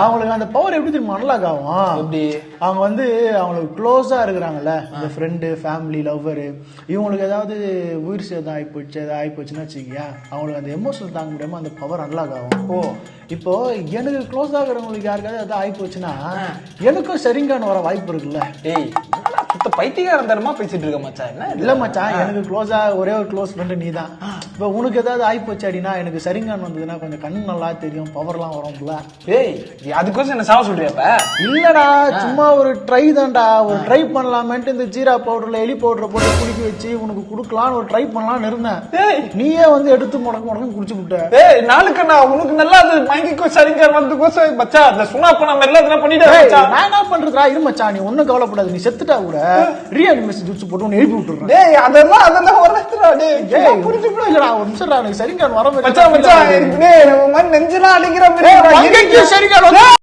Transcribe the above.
அவங்களுக்கு அந்த பவர் எப்படி தெரியுமா அன்லாக் ஆகும்? எப்படி? அவங்க வந்து அவங்களுக்கு க்ளோஸா இருக்கிறாங்கல்ல, இந்த ஃப்ரெண்டு, ஃபேமிலி, லவ்வரு, இவங்களுக்கு ஏதாவது உயிர் சேதம் ஆகிப்போச்சு, ஏதாவது ஆகிப்போச்சுன்னு வச்சுக்கியா, அவங்களுக்கு அந்த எமோஷனல் தாங்க முடியாம அந்த பவர் அன்லாக் ஆகும். ஓ, இப்போ எனக்கு க்ளோஸா இருக்கிறவங்களுக்கு யாருக்காவது ஏதாவது ஆகிப்போச்சுன்னா எனக்கும் சரிங்கான வர வாய்ப்பு இருக்குல்ல. ஏய், பைத்தியக்காரன் தரமா பேசிட்டு இருக்க மச்சான். என்ன இல்ல மச்சான், எனக்கு க்ளோஸா ஒரே ஒரு க்ளோஸ் ஃப்ரெண்டு நீ தான். இப்போ உனக்கு ஏதாவது ஆகிப்போச்சு அப்படின்னா எனக்கு சரிங்கான் வந்ததுன்னா கொஞ்சம் கண்ணு நல்லா தெரியும், பவர்லாம் வரும்ல. ஏய், அதுக்கோசம் என்ன சாவ சொல்றியாப்ப? இல்லடா, சும்மா ஒரு ட்ரை தான்டா. ஒரு ட்ரை பண்ணலாமேன்ட்டு இந்த ஜீரா பவுடர்ல எலி பவுடரை போட்டு குடிக்க வச்சு உனக்கு குடுக்கலான்னு ஒரு ட்ரை பண்ணலாம்னு இருந்தேன். நீயே வந்து எடுத்து முடக்கு குடிச்சு விட்ட. ஏய், நாளுக்கு நான் உனக்கு நல்லா அது மயங்கிக்கோ சரிங்க வந்ததுக்கோசம் மச்சா அந்த சுனா பண்ண மாதிரி எல்லாம் பண்ணிட்டேன். நான் என்ன பண்றதா இரு மச்சான், நீ ஒன்னும் கவலைப்படாது. நீ செத்துட்டா கூட ரீஅனிமேஷன் ஜூஸ் போட்டு எழுப்பி விட்டுறேன். டேய், அதெல்லாம் வரலடா. டேய், புரிஞ்சு கூட இல்லடா. ஒரு நிமிஷம் எனக்கு சரிங்க வர மச்சான் மச்சான், டேய் நம்ம நெஞ்சலாம் அடிக்கிற மாதிரி சரிங்க